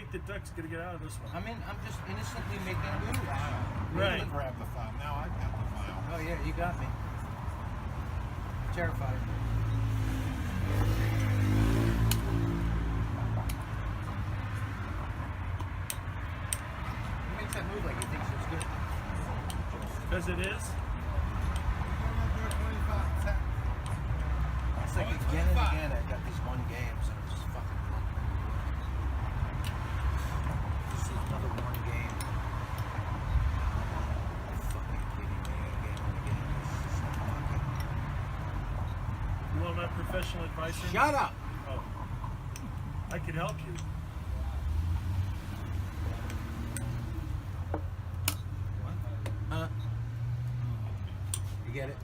think the Ducks gonna get out of this one? I'm just innocently making moves. Right. You grab the file. Now I've got the file. Oh yeah, you got me. Terrified. He makes that move like he thinks it's good. Because it is. It's like again and again I got these one games and it's just fucking fun. This is another one game. Are you fucking kidding me? Again and again. This is so fucking... You want my professional advice? Shut up! Oh. I can help you. Huh? You get it?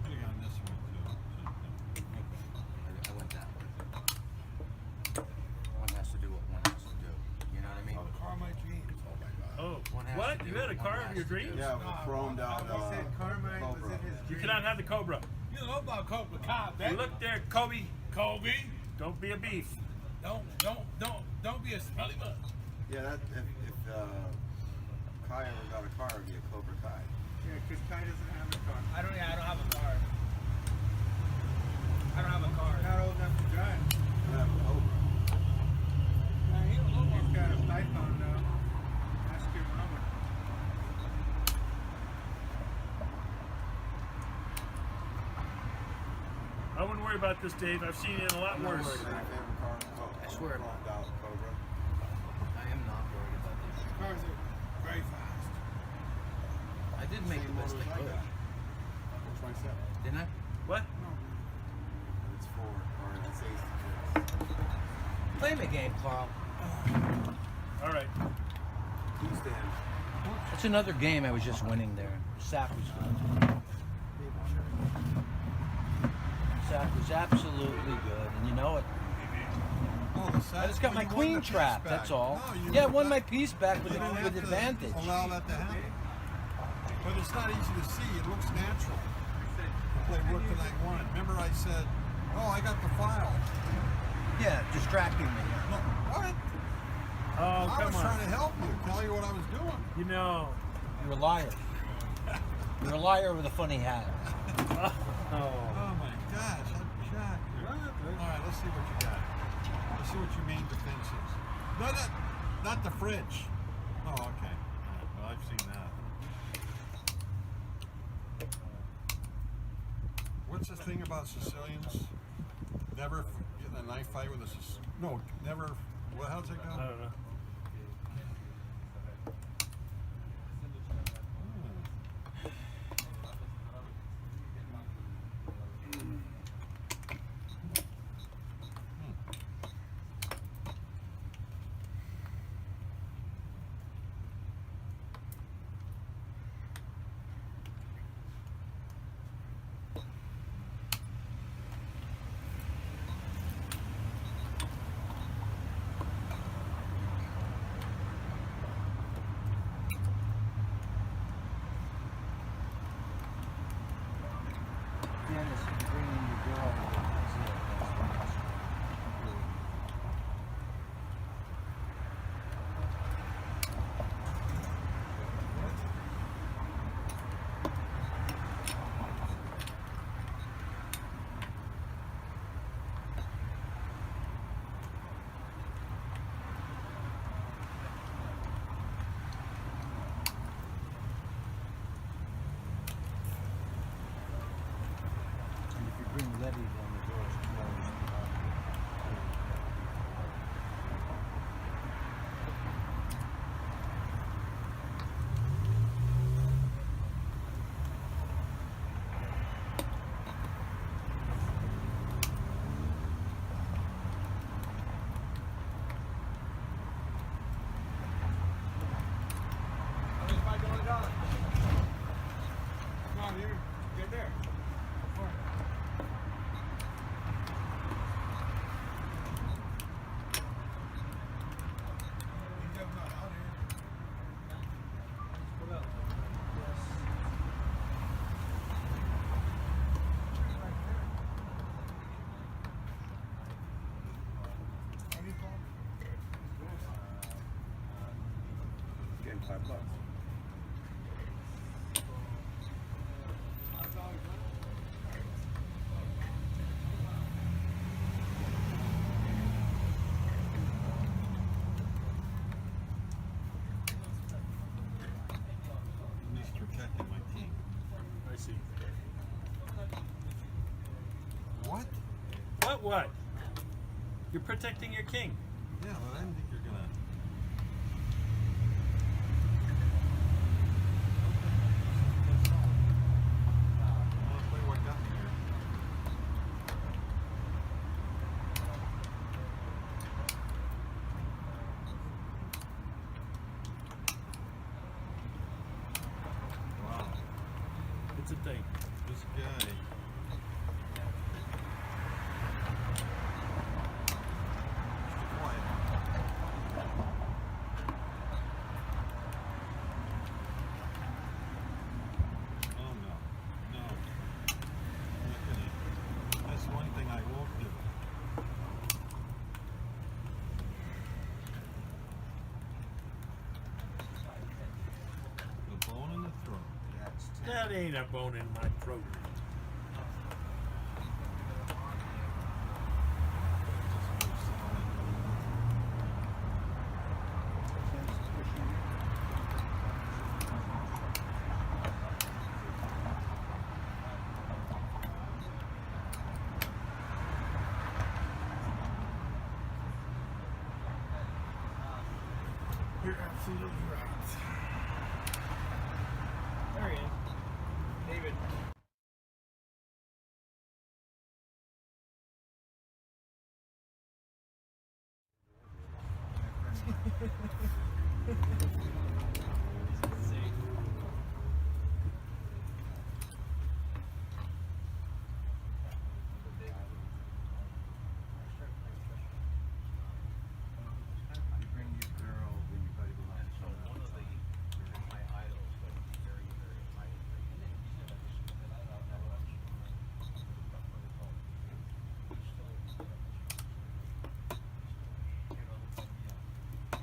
Putting on this one too. I went that way. One has to do what one has to do. You know what I mean? Oh, the car of my dreams. Oh my God. Oh. One has What? to do You had a what car one of has your to do. dreams? Yeah, with chromed out He said Carmine was Cobra. in his You dream. cannot have the Cobra. You know about Cobra Kai, baby. Look there, Kobe. Kobe. Don't be a beef. Don't be a smelly bug. Yeah, that if Kai ever got a car, it'd be a Cobra Kai. Yeah, because Kai doesn't have a car. I don't have a car. I don't have a car. Not old enough to drive. You have a Cobra. He's got a Python though. Ask your mama. I wouldn't worry about this, Dave. I've seen it in a lot I'm not worse. worried about my favorite car. I swear. Chromed out Cobra. I am not worried about this. Cars are very fast. I did make the best I could. 27. Didn't I? What? It's 4, or it's 8. Play me a game, Carl. All right. Who's Dan? It's another game I was just winning there. Sack was good. Sack was absolutely good, and you know it. Oh, the I just got my queen trap, that's all. Yeah, I won my piece back with advantage. Allow that to happen. But it's not easy to see. It looks natural. I played Rook tonight 1. Remember I said, oh, I got the file. Yeah, distracting me. No, what? Oh, I come was on. trying to help you, tell you what I was doing. You know. You're a liar. You're a liar with a funny hat. Oh. Oh my gosh, I'm shocked. All right, let's see what you got. Let's see what your main defense is. No, not the fridge. Oh, okay. Well, I've seen that. What's the thing about Sicilians? Never get in a knife fight with a no, never. Well, how's it go? I don't know. $5. At least protecting my king. I see. What? What? You're protecting your king. Yeah, but I didn't think you're gonna. I wanna play what got me here. Wow, It's a thing. this guy. Mr. Quiet. Oh no, no. I'm not gonna. That's one thing I won't do. The bone in the throat. That's 10. That ain't a bone in my throat. You're absolutely right. There he is. David. You bring your girl when you buddy will have to One of my idols, but very, very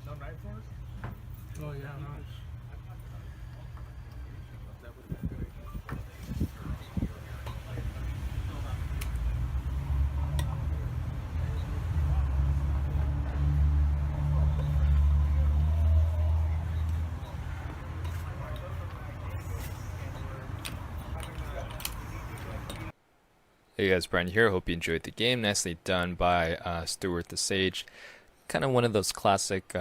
No night force? Oh yeah, nice. That would have been good. Hey guys, Brian here. Hope you enjoyed the game. Nicely done by Stuart the Sage. Kind of one of those classic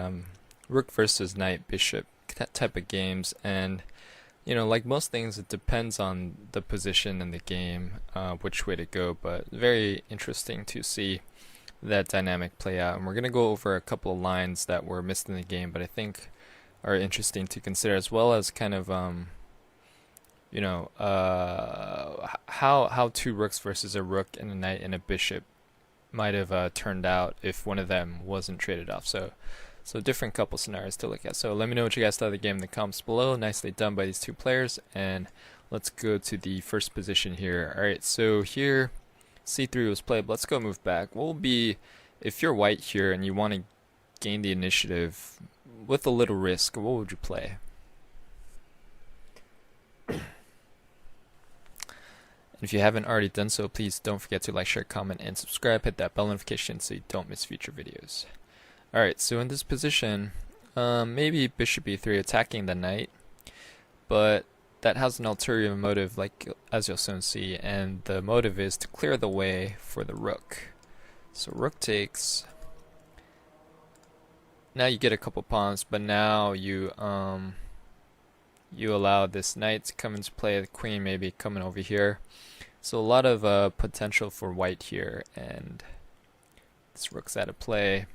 rook versus knight bishop type of games, and you know, like most things, it depends on the position in the game, which way to go. But very interesting to see that dynamic play out. And we're gonna go over a couple of lines that were missed in the game, but I think are interesting to consider, as well as kind of you know, how two rooks versus a rook and a knight and a bishop might have turned out if one of them wasn't traded off. So different couple scenarios to look at. So let me know what you guys thought of the game in the comments below. Nicely done by these two players. And let's go to the first position here. All right, so here c3 was played. Let's go move back. What will be, if you're white here and you want to gain the initiative with a little risk, what would you play? If you haven't already done so, please don't forget to like, share, comment, and subscribe. Hit that bell notification so you don't miss future videos. Alright, so in this position, maybe bishop e3 attacking the knight, but that has an ulterior motive, like as you'll soon see, and the motive is to clear the way for the rook. So rook takes. Now you get a couple pawns, but now you allow this knight to come into play, the queen maybe coming over here. So a lot of potential for white here, and this rook's out of play.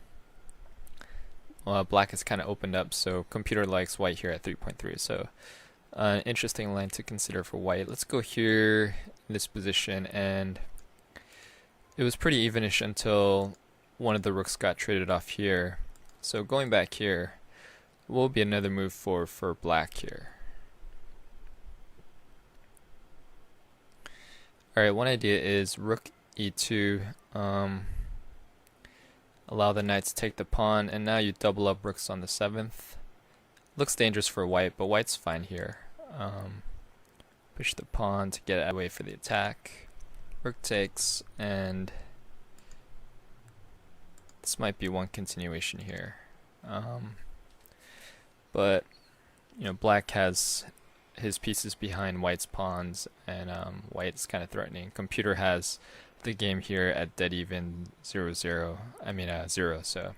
Black has kind of opened up, so computer likes white here at 3.3. So interesting line to consider for white. Let's go here in this position, and it was pretty evenish until one of the rooks got traded off here. So going back here will be another move for black here. Alright, one idea is rook e2, allow the knight to take the pawn, and now you double up rooks on the 7th. Looks dangerous for white, but white's fine here. Push the pawn to get away for the attack. Rook takes, and this might be one continuation here. But you know, black has his pieces behind white's pawns, and white's kind of threatening. Computer has the game here at dead even 0-0. I mean 0. So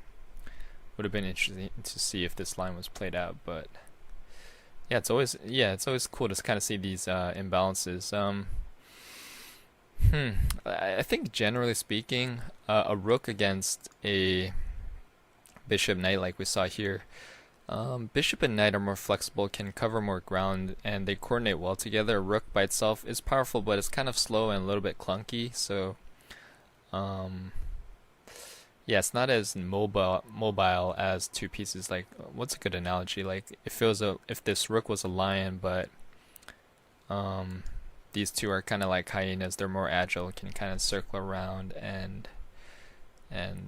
would have been interesting to see if this line was played out, but yeah, it's always cool to kind of see these imbalances. I think generally speaking, a rook against a bishop knight like we saw here, bishop and knight are more flexible, can cover more ground, and they coordinate well together. A rook by itself is powerful, but it's kind of slow and a little bit clunky. So, yeah, it's not as mobile as two pieces. Like, what's a good analogy? Like, if this rook was a lion, but these two are kind of like hyenas. They're more agile, can kind of circle around, and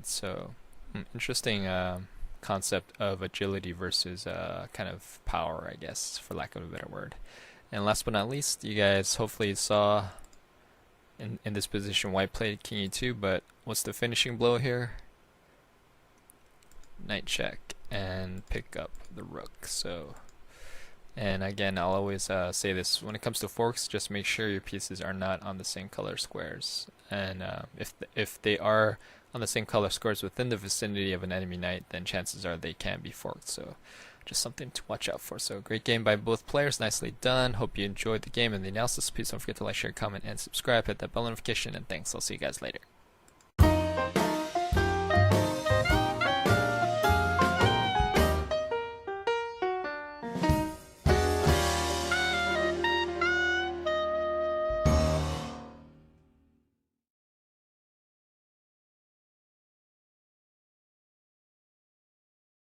so interesting concept of agility versus kind of power, I guess, for lack of a better word. And last but not least, you guys hopefully saw in this position white played king e2, but what's the finishing blow here? Knight check and pick up the rook. So, and again, I'll always say this, when it comes to forks, just make sure your pieces are not on the same color squares, and if they are on the same color squares within the vicinity of an enemy knight, then chances are they can be forked. So just something to watch out for. So great game by both players, nicely done. Hope you enjoyed the game and the analysis. Please don't forget to like, share, comment, and subscribe. Hit that bell notification, and thanks. I'll see you guys later.